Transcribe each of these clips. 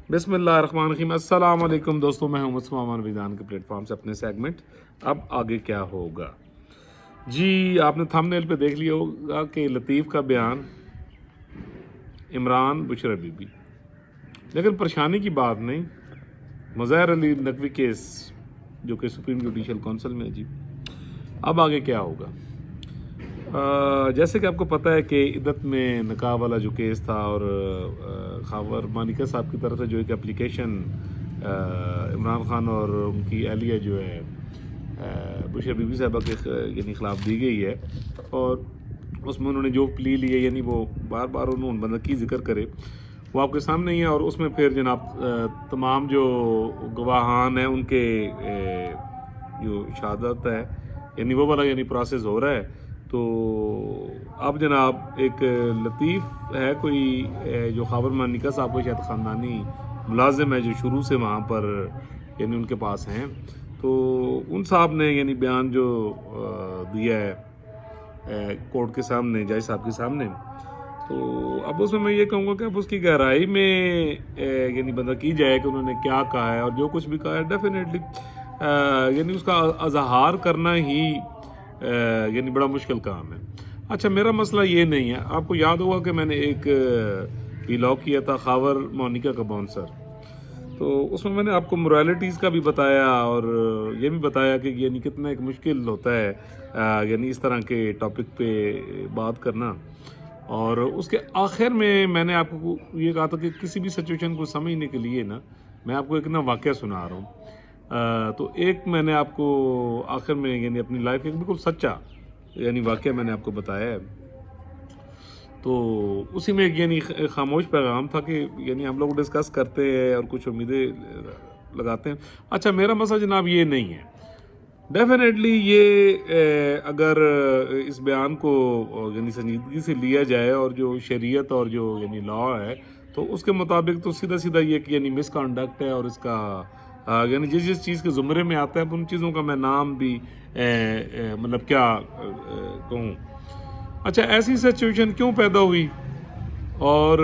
बिस्मिल्लाहिर्रहमानिर्रहीम। अस्सलाम वालेकुम दोस्तों, मैं हूं मुस्मान विधान के प्लेटफॉर्म से अपने सेगमेंट अब आगे क्या होगा। जी, आपने थंबनेल पे देख लिया होगा कि लतीफ़ का बयान, इमरान बुशरा बीबी। लेकिन परेशानी की बात नहीं, मुज़हिर अली नकवी केस जो कि सुप्रीम जुडिशल काउंसिल में है जी, अब आगे क्या होगा। जैसे कि आपको पता है कि इद्दत में निकाह वाला जो केस था और खावर मानिका साहब की तरफ से जो एक एप्लीकेशन इमरान खान और उनकी अहलिया जो है बुशरा बीबी साहबा के यानी ख़िलाफ़ दी गई है, और उसमें उन्होंने जो प्ली ली है, यानी वो बार बार उन्होंने बंदा की जिक्र करे, वो आपके सामने ही है। और उसमें फिर जनाब तमाम जो गवाहान हैं उनके जो शहादत है, यानी वो वाला यानी प्रोसेस हो रहा है। तो अब जनाब एक लतीफ़ है कोई जो खावर मानिका साहब को शायद ख़ानदानी मुलाजिम है जो शुरू से वहाँ पर यानी उनके पास हैं, तो उन साहब ने यानी बयान जो दिया है कोर्ट के सामने, जज साहब के सामने, तो अब उसमें मैं ये कहूँगा कि अब उसकी गहराई में यानी बंदा की जाए कि उन्होंने क्या कहा है, और जो कुछ भी कहा है डेफिनेटली यानी उसका अजहार करना ही यानी बड़ा मुश्किल काम है। अच्छा, मेरा मसला ये नहीं है। आपको याद होगा कि मैंने एक व्लॉग किया था खावर मोनिका का बाउंसर, तो उसमें मैंने आपको मोरालिटीज़ का भी बताया और ये भी बताया कि यानी कितना एक मुश्किल होता है यानी इस तरह के टॉपिक पे बात करना। और उसके आखिर में मैंने आपको ये कहा था कि किसी भी सिचुएशन को समझने के लिए ना, मैं आपको एक ना वाक़या सुना रहा हूँ। तो एक मैंने आपको आखिर में यानी अपनी लाइफ एक बिल्कुल सच्चा यानी वाक़या मैंने आपको बताया है। तो उसी में एक यानी खामोश पैगाम था कि यानी हम लोग डिस्कस करते हैं और कुछ उम्मीदें लगाते हैं। अच्छा, मेरा मसला जनाब ये नहीं है। डेफिनेटली ये अगर इस बयान को यानी संजीदगी से लिया जाए और जो शरीयत और जो यानी लॉ है, तो उसके मुताबिक तो सीधा सीधा ये कि यानी मिसकंडक्ट है, और इसका यानी जिस जिस चीज़ के ज़ुमरे में आता है उन चीज़ों का मैं नाम भी मतलब क्या कहूँ। अच्छा, ऐसी सिचुएशन क्यों पैदा हुई, और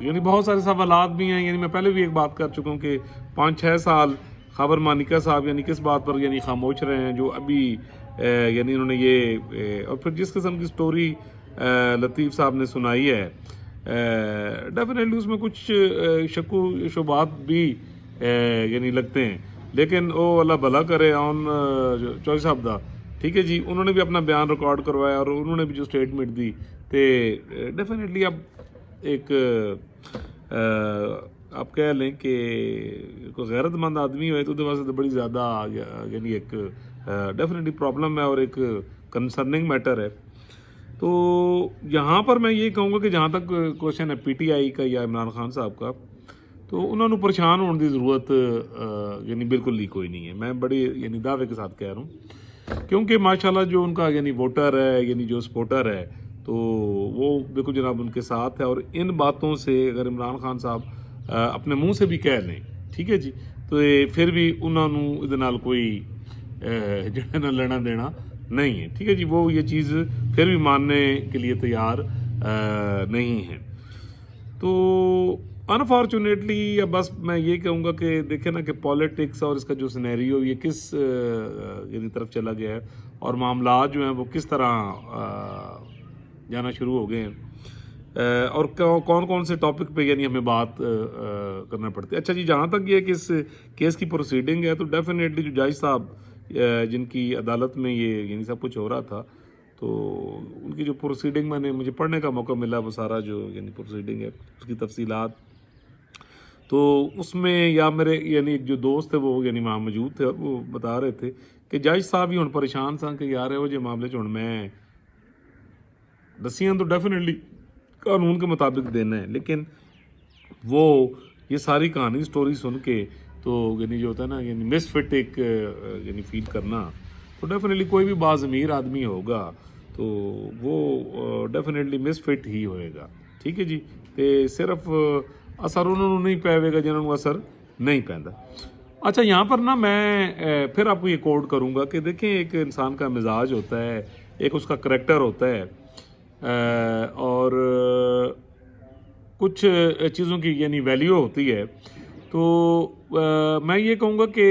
यानी बहुत सारे सवालात भी हैं। यानी मैं पहले भी एक बात कर चुका हूँ कि 5-6 साल खाबर मानिका साहब यानी किस बात पर यानी खामोश रहे हैं, जो अभी यानी इन्होंने ये और फिर जिस किस्म की स्टोरी लतीफ़ साहब ने सुनाई है, डेफिनेटली उसमें कुछ शक्कू शुबात भी यानी लगते हैं। लेकिन वो अल्लाह भला करे ऑन चौधरी साहब दा, ठीक है जी, उन्होंने भी अपना बयान रिकॉर्ड करवाया और उन्होंने भी जो स्टेटमेंट दी, तो डेफिनेटली अब एक आप कह लें कि कोई गैरतमंद आदमी हो तो वास्ते तो बड़ी ज़्यादा यानी एक डेफिनेटली प्रॉब्लम है और एक कंसर्निंग मैटर है। तो यहाँ पर मैं ये कहूँगा कि जहाँ तक क्वेश्चन है पीटीआई का या इमरान खान साहब का, तो उन्होंने परेशान होने की ज़रूरत यानी बिल्कुल ही कोई नहीं है। मैं बड़ी यानी दावे के साथ कह रहा हूँ, क्योंकि माशाल्लाह जो उनका यानी वोटर है यानी जो सपोर्टर है, तो वो बिल्कुल जनाब उनके साथ है। और इन बातों से अगर इमरान खान साहब अपने मुंह से भी कह लें, ठीक है जी, तो फिर भी उन्होंने इहदे नाल कोई जिहड़ा ना लेना देना नहीं है, ठीक है जी, वो ये चीज़ फिर भी मानने के लिए तैयार नहीं है। तो अनफॉर्चुनेटली या बस मैं ये कहूँगा कि देखें ना कि पॉलिटिक्स और इसका जो सिनेरियो ये किस यानी तरफ चला गया है, और मामला जो हैं वो किस तरह जाना शुरू हो गए हैं, और कौन कौन से टॉपिक पे यानी हमें बात करना पड़ती है। अच्छा जी, जहाँ तक ये कि इस केस की प्रोसीडिंग है, तो डेफिनेटली जो जज साहब जिनकी अदालत में ये यानी सब कुछ हो रहा था, तो उनकी जो प्रोसीडिंग मुझे पढ़ने का मौका मिला, वो सारा जो यानी प्रोसीडिंग है उसकी तफसीलात, तो उसमें या मेरे यानी एक जो दोस्त है वो यानी वहाँ मौजूद थे, वो बता रहे थे कि जज साहब ही हुण परेशान सन कि यार ਇਹੋ ਜਿਹੇ मामले च हुण मैं दसियां तो डेफिनेटली कानून के मुताबिक देना है, लेकिन वो ये सारी कहानी स्टोरी सुन के तो यानी जो होता है ना यानी मिसफिट एक यानी फील करना, तो डेफिनेटली कोई भी बाज़मीर आदमी होगा तो वो डेफिनेटली मिसफिट ही होएगा, ठीक है जी। तो सिर्फ असर उन्होंने नहीं पैवेगा जिन्होंने असर नहीं पैंदा। अच्छा, यहाँ पर ना मैं फिर आपको ये कोड करूँगा कि देखें, एक इंसान का मिजाज होता है, एक उसका करैक्टर होता है, और کچھ چیزوں کی یعنی ویلیو ہوتی ہے. تو میں یہ کہوں گا کہ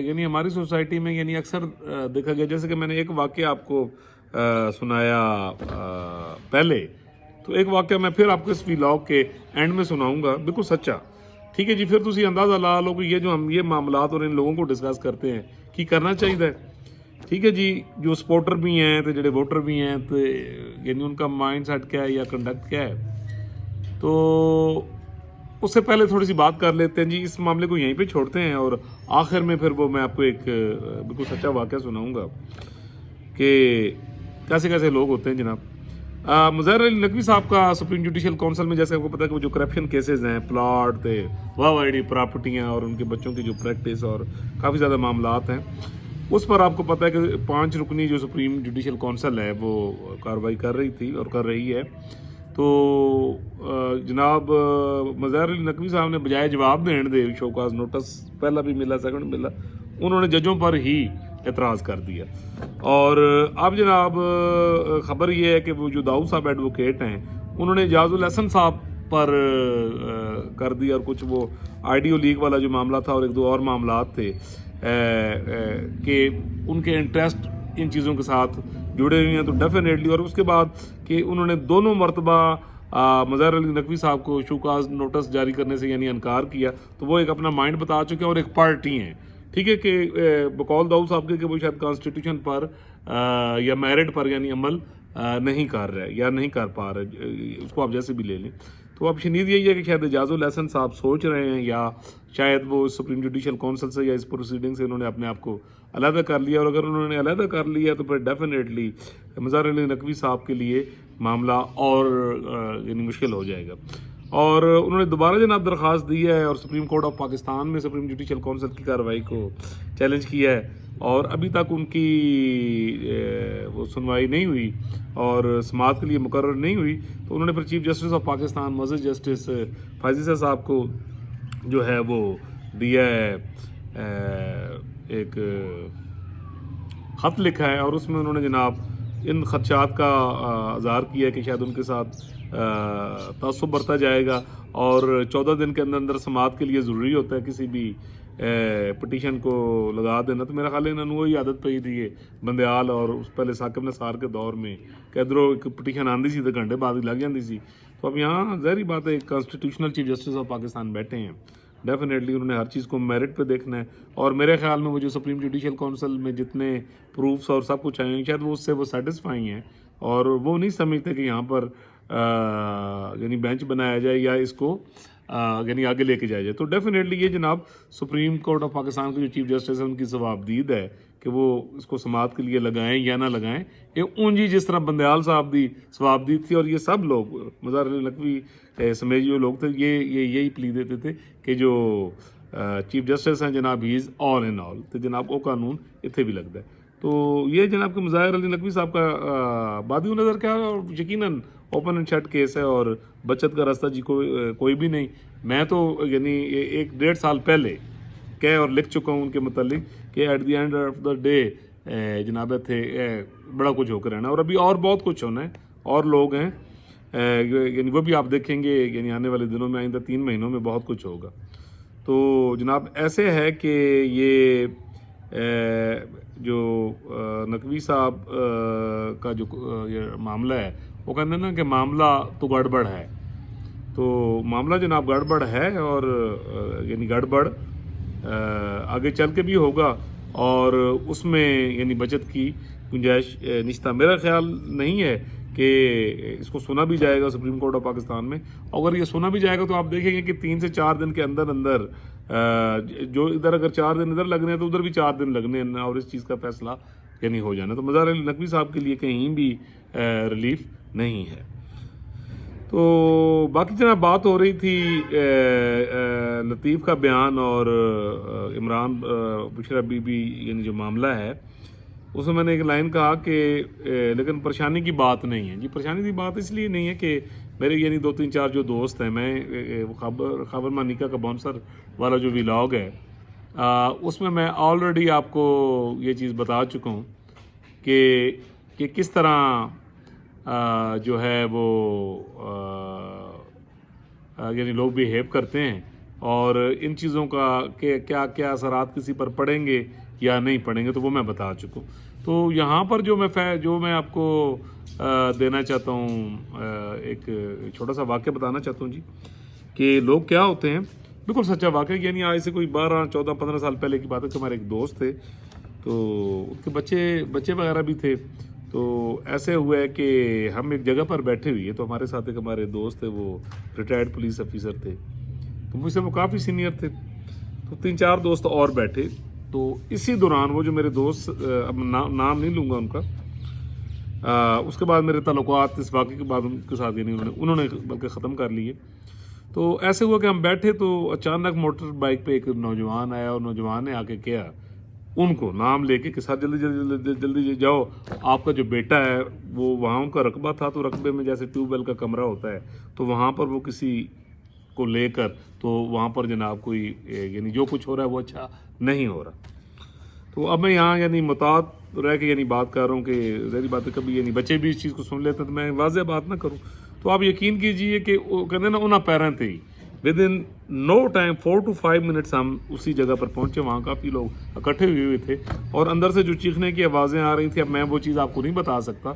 یعنی ہماری سوسائٹی میں یعنی اکثر دیکھا گیا، جیسے کہ میں نے ایک واقعہ آپ کو سنایا پہلے، تو ایک واقعہ میں پھر آپ کو اس ویلاگ کے اینڈ میں سناؤں گا، بالکل سچا. ٹھیک ہے جی. پھر تسی اندازہ لا لو کہ یہ جو ہم یہ معاملات اور ان لوگوں کو ڈسکس کرتے ہیں کہ کرنا چاہیے. ٹھیک ہے جی. جو سپورٹر بھی ہیں تو جڑے ووٹر بھی ہیں تو یعنی ان کا مائنڈ سیٹ کیا ہے یا کنڈکٹ کیا ہے. تو اس سے پہلے تھوڑی سی بات کر لیتے ہیں جی. اس معاملے کو یہیں پہ چھوڑتے ہیں اور آخر میں پھر وہ میں آپ کو ایک بالکل سچا واقعہ سناؤں گا کہ کیسے کیسے لوگ ہوتے ہیں جناب. مظاہر علی نقوی صاحب کا سپریم جوڈیشل کونسل میں، جیسے آپ کو پتا ہے کہ وہ جو کرپشن کیسز ہیں، پلاٹ تھے، واہ پراپرٹیاں اور ان کے بچوں کی جو پریکٹس اور کافی زیادہ معاملات ہیں، اس پر آپ کو پتا ہے کہ 5 رکنی جو سپریم جوڈیشل کونسل ہے وہ کارروائی کر رہی تھی اور کر رہی ہے. تو جناب مظاہر علی نقوی صاحب نے بجائے جواب دین دے، شو کاز نوٹس پہلا بھی ملا، سیکنڈ ملا، انہوں نے ججوں پر ہی اعتراض کر دیا. اور اب جناب خبر یہ ہے کہ وہ جو داؤد صاحب ایڈوکیٹ ہیں، انہوں نے اعجاز الحسن صاحب پر کر دیا، اور کچھ وہ آئیڈیو لیگ والا جو معاملہ تھا اور ایک دو اور معاملات تھے کہ ان کے انٹرسٹ ان چیزوں کے ساتھ جڑے ہوئے ہیں. تو ڈیفینیٹلی، اور اس کے بعد کہ انہوں نے دونوں مرتبہ مظاہر علی نقوی صاحب کو شوکاز نوٹس جاری کرنے سے یعنی انکار کیا. تو وہ ایک اپنا مائنڈ بتا چکے ہیں اور ایک پارٹی ہیں. ٹھیک ہے کہ بقول داؤد صاحب کے کہ وہ شاید کانسٹیٹیوشن پر یا میرٹ پر یعنی عمل نہیں کر رہے یا نہیں کر پا رہے، اس کو آپ جیسے بھی لے لیں. تو اب شنید یہی ہے کہ شاید اعجاز الحسن صاحب سوچ رہے ہیں یا شاید وہ سپریم جوڈیشل کونسل سے یا اس پروسیڈنگ سے انہوں نے اپنے آپ کو علیحدہ کر لیا. اور اگر انہوں نے علیحدہ کر لیا تو پھر ڈیفینیٹلی مظاہر علی نقوی صاحب کے لیے معاملہ اور یعنی مشکل ہو جائے گا. اور انہوں نے دوبارہ جناب درخواست دی ہے اور سپریم کورٹ آف پاکستان میں سپریم جوڈیشل کونسل کی کارروائی کو چیلنج کیا ہے، اور ابھی تک ان کی وہ سنوائی نہیں ہوئی اور سماعت کے لیے مقرر نہیں ہوئی. تو انہوں نے پھر چیف جسٹس آف پاکستان معزز جسٹس فائزی صاحب کو جو ہے وہ دیا ہے ایک خط لکھا ہے، اور اس میں انہوں نے جناب ان خدشات کا اظہار کیا ہے کہ شاید ان کے ساتھ تعصب برتا جائے گا، اور 14 دن کے اندر اندر سماعت کے لیے ضروری ہوتا ہے کسی بھی پٹیشن کو لگا دینا. تو میرا خیال ہے انہوں نے وہی عادت پئی تھی ہے بندیال اور اس پہلے ثاقب نثار کے دور میں کہ ادھروں ایک پٹیشن آندی سی تو گھنٹے بعد ہی لگ جاندی سی. تو اب یہاں ظاہری بات ہے constitutional chief justice of Pakistan بیٹھے ہیں، ڈیفینیٹلی انہوں نے ہر چیز کو میرٹ پہ دیکھنا ہے. اور میرے خیال میں وہ جو سپریم جوڈیشل کونسل میں جتنے پروفس اور سب کچھ آئے ہیں شاید وہ اس سے وہ سیٹسفائی ہیں، اور وہ نہیں سمجھتے کہ یہاں پر یعنی بینچ بنایا جائے یا اس کو یعنی آگے لے کے جایا جائے. تو ڈیفینیٹلی یہ جناب سپریم کورٹ آف پاکستان کے جو چیف جسٹس ہیں ان کی ثوابدید ہے کہ وہ اس کو سماعت کے لیے لگائیں یا نہ لگائیں. یہ اونجی جس طرح بندیال صاحب دی ثوابدید تھی، اور یہ سب لوگ مظاہر علی نقوی سمیت جو لوگ تھے یہی پلی دیتے تھے کہ جو چیف جسٹس ہیں جناب ہی از آل ان آل، تو جناب وہ قانون اتنے بھی لگتا ہے. تو یہ جناب کہ مظاہر علی نقوی صاحب کا بادی نظر کیا ہے، اور یقیناً اوپن اینڈ شٹ کیس ہے اور بچت کا راستہ جی کوئی بھی نہیں. میں تو یعنی 1.5 سال پہلے کہہ اور لکھ چکا ہوں ان کے متعلق کہ at the end of the day جناب تھے بڑا کچھ ہو کر رہنا، اور ابھی اور بہت کچھ ہونا ہے، اور لوگ ہیں یعنی وہ بھی آپ دیکھیں گے یعنی آنے والے دنوں میں، آئندہ 3 مہینوں میں بہت کچھ ہوگا. تو جناب ایسے ہے کہ یہ جو نقوی صاحب کا جو یہ معاملہ ہے، وہ کہتے ہیں نا کہ معاملہ تو گڑبڑ ہے. تو معاملہ جناب گڑبڑ ہے، اور یعنی گڑبڑ آگے چل کے بھی ہوگا، اور اس میں یعنی بچت کی گنجائش نشتہ. میرا خیال نہیں ہے کہ اس کو سنا بھی جائے گا سپریم کورٹ آف پاکستان میں. اگر یہ سنا بھی جائے گا تو آپ دیکھیں گے کہ 3 سے 4 دن کے اندر اندر جو ادھر اگر 4 دن ادھر لگنے ہیں تو ادھر بھی 4 دن لگنے ہیں، اور اس چیز کا فیصلہ یعنی ہو جانا. تو مظاہر علی نقوی صاحب کے لیے کہیں بھی ریلیف نہیں ہے. تو باقی جناب بات ہو رہی تھی لطیف کا بیان اور عمران بشرا بی بی یعنی جو معاملہ ہے، اس میں میں نے ایک لائن کہا کہ لیکن پریشانی کی بات نہیں ہے. جی پریشانی کی بات اس لیے نہیں ہے کہ میرے یعنی 2 3 4 جو دوست ہیں، میں خبر مانیکا کا بانسر والا جو ویلاگ ہے اس میں میں آلریڈی آپ کو یہ چیز بتا چکا ہوں کہ کس طرح جو ہے وہ यानी लोग बिहेव करते हैं और इन चीज़ों का कि क्या क्या असरात किसी पर पड़ेंगे या नहीं पड़ेंगे, तो वो मैं बता चुका हूँ। तो यहाँ पर जो मैं आपको देना चाहता हूँ, एक छोटा सा वाक़या बताना चाहता हूँ जी, कि लोग क्या होते हैं, बिल्कुल सच्चा वाक़या, यानी आज से कोई 12, 14, 15 साल पहले की बात है कि हमारे एक दोस्त थे, तो उनके बच्चे वगैरह भी थे। तो ऐसे हुआ है कि हम एक जगह पर बैठे हुए, तो हमारे साथ एक हमारे दोस्त थे, वो रिटायर्ड पुलिस ऑफिसर थे, तो मुझसे वो काफ़ी सीनियर थे। तो 3-4 दोस्त और बैठे, तो इसी दौरान वो जो मेरे दोस्त, अब नाम नहीं लूँगा उनका, उसके बाद मेरे ताल्लुकात इस वाक़े के बाद उनके साथ यानी उन्होंने बल्कि ख़त्म कर लिए। तो ऐसे हुआ कि हम बैठे, तो अचानक मोटर बाइक पे एक नौजवान आया और नौजवान ने आके किया उनको नाम लेके कि सर जल्दी जाओ, आपका जो बेटा है वो वहाँ उनका रकबा था, तो रकबे में जैसे ट्यूबवेल का कमरा होता है, तो वहाँ पर वो किसी को लेकर, तो वहाँ पर जनाब कोई यानी जो कुछ हो रहा है वो अच्छा नहीं हो रहा। तो अब मैं यहाँ यानी मुताद रह के यानी बात कर रहा हूँ कि ज़ाहिर बात है कभी यानी बच्चे भी इस चीज़ को सुन लेते हैं, तो मैं वाज़ेह बात ना करूँ। तो आप यकीन कीजिए कि वो कहते ना उन्हें पैरें थे ही, within no time 4 to 5 minutes हम उसी जगह पर पहुँचे। वहाँ काफ़ी लोग इकट्ठे हुए थे और अंदर से जो चीखने की आवाज़ें आ रही थी, अब मैं वो चीज़ आपको नहीं बता सकता।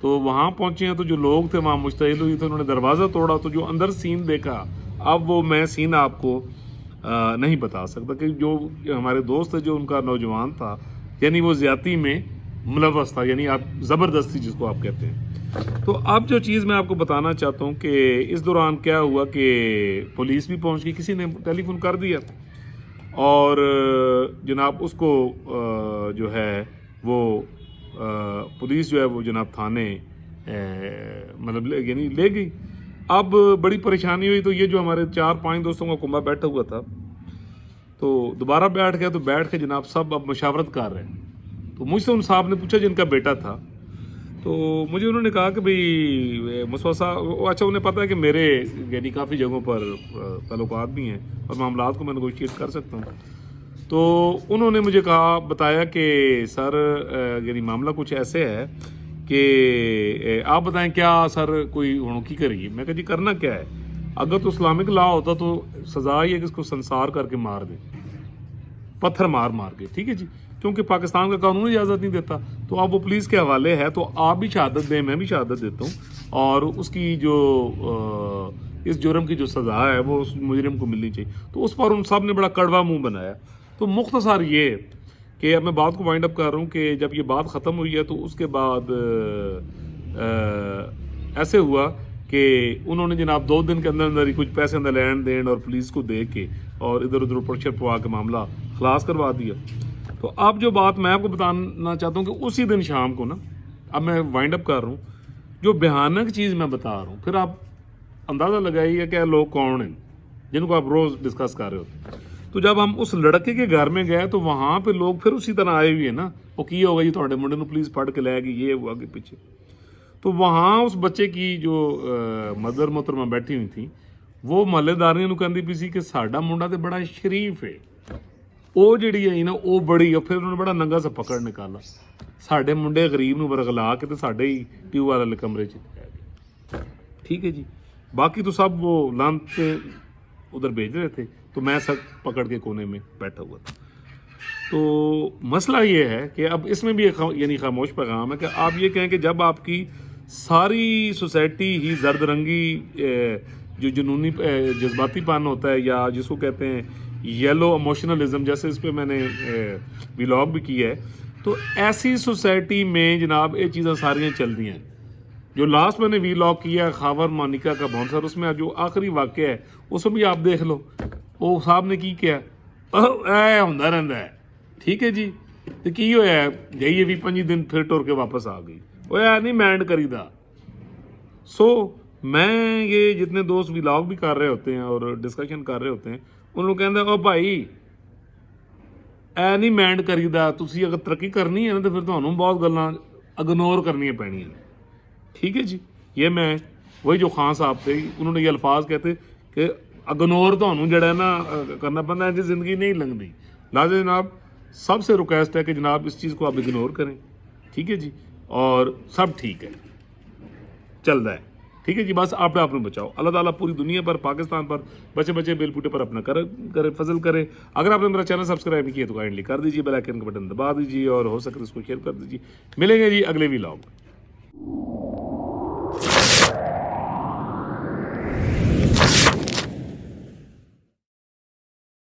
तो वहाँ पहुँचे हैं, तो जो लोग थे वहाँ मुश्तइल हुए थे, उन्होंने दरवाज़ा तोड़ा, तो जो अंदर सीन देखा, अब वो मैं सीन आपको नहीं बता सकता कि जो हमारे दोस्त है, जो उनका नौजवान था, यानी वो ज़्यादती में मुलव्वस था, यानी आप ज़बरदस्ती जिसको आप कहते हैं। तो अब जो चीज़ मैं आपको बताना चाहता हूँ कि इस दौरान क्या हुआ कि पुलिस भी पहुँच गई, किसी ने टेलीफोन कर दिया और जनाब उसको जो है वो पुलिस जो है वो जनाब थाने मतलब यानी ले गई। अब बड़ी परेशानी हुई, तो ये जो हमारे 4-5 दोस्तों का कुंबा बैठा हुआ था, तो दोबारा बैठ गया, तो बैठ के जनाब सब अब मशावरत कर रहे हैं। तो मुझसे उन साहब ने पूछा जिनका बेटा था, तो मुझे उन्होंने कहा कि भाई मुसवा साहब, अच्छा उन्हें पता है कि मेरे यानी काफ़ी जगहों पर ताल्लुकात भी हैं और मामलात को मैं नेगोशिएट कर सकता हूँ। तो उन्होंने मुझे बताया कि सर यानी मामला कुछ ऐसे है कि आप बताएं क्या सर कोई हुणकी करिए। मैं कहा जी करना क्या है, अगर तो इस्लामिक लॉ होता तो सज़ा ही है कि इसको संसार करके मार दें, पत्थर मार के, ठीक है जी, क्योंकि पाकिस्तान का कानून इजाज़त नहीं देता। तो अब वो पुलिस के हवाले है, तो आप भी शहादत दें, मैं भी शहादत देता हूँ, और उसकी जो इस जुर्म की जो सज़ा है वो उस मुजरिम को मिलनी चाहिए। तो उस पर उन सब ने बड़ा कड़वा मुंह बनाया। तो मुख्तसर ये कि अब मैं बात को वाइंड अप कर रहा हूँ कि जब ये बात ख़त्म हुई है, तो उसके बाद ऐसे हुआ कि उन्होंने जनाब 2 दिन के अंदर अंदर ही कुछ पैसे अंदर लेन देन और पुलिस को दे के और इधर उधर प्रेशर पवा के मामला खलास करवा दिया। तो अब जो बात मैं आपको बताना चाहता हूँ कि उसी दिन शाम को ना, अब मैं वाइंड अप कर रहा हूँ, जो भयानक चीज़ मैं बता रहा हूँ, फिर आप अंदाज़ा लगाइए कि लोग कौन हैं जिनको आप रोज़ डिस्कस कर रहे होते। तो जब हम उस लड़के के घर में गए, तो वहाँ पे लोग फिर उसी तरह आए हुए हैं ना, वो की होगा जी थोड़े मुंडे को पुलिस फड़ के ले गई, ये हुआ कि पीछे। तो वहाँ उस बच्चे की जो मदर मोहतरमा बैठी हुई थी, वो महल्लेदारी ਨੂੰ ਕਹਿੰਦੀ ਪਈ ਸੀ कि साडा मुंडा तो बड़ा शरीफ है, वो जी है ना वो बड़ी, फिर उन्होंने बड़ा नंगा सा पकड़ निकाला, साडे मुंडे गरीब ਨੂੰ वरगला के तो साडे ही ट्यूब वाले कमरे च लै गए। ठीक है जी, बाकी तो सब वो लांत से उधर भेज रहे थे, तो मैं सब पकड़ के कोने में बैठा हुआ था। तो मसला ये है कि अब इसमें भी यानी खामोश पैगाम है कि आप ये कहें कि जब आपकी सारी सोसाइटी ही जर्द रंगी जो जुनूनी जज्बातीपन होता है, या जिसको कहते हैं येलो इमोशनलिज्म, जैसे इस पर मैंने व्लॉग भी किया है, तो ऐसी सोसाइटी में जनाब ये चीज़ें सारियाँ चलती हैं। जो लास्ट मैंने व्लॉग किया खावर मानिका का बाउंसर, उसमें जो आखिरी वाक़या है उसमें भी आप देख लो, वो साहब ने की किया होंदा रहिंदा है। ठीक है जी, तो की होया जाइए 20-25 दिन फिर टुर के वापस आ गई, वो नहीं मैंड करीदा। सो मैं ये जितने दोस्त व्लॉग भी कर रहे होते हैं और डिस्कशन कर रहे होते हैं, उन्होंने कहते ओ भाई ऐ नहीं मैंड करीदा, तुसी अगर तरक्की करनी है ना तो फिर तुहानूं बहुत गल्लां इग्नोर करनियां पैणियां ने। ठीक है जी, ये मैं वही जो खान साहब थे, उन्होंने ये अल्फाज कहते कि इग्नोर तुहानूं जिहड़ा ना करना पैंदा, इंज जिंदगी नहीं लंघदी। लाज़े जनाब सबसे रिक्वेस्ट है कि जनाब इस चीज़ को आप इग्नोर करें। ठीक है जी, और सब ठीक है, चल रहा है। ٹھیک ہے جی، بس آپ نے بچاؤ. اللہ تعالیٰ پوری دنیا پر، پاکستان پر، بچے بچے بیل پوٹے پر اپنا کرے فضل کرے. اگر آپ نے میرا چینل سبسکرائب نہیں کیا تو کائنڈلی کر دیجیے، بیل آئیکن کا بٹن دبا دیجیے اور ہو سکے اس کو شیئر کر دیجیے. ملیں گے جی اگلے ولاگ میں.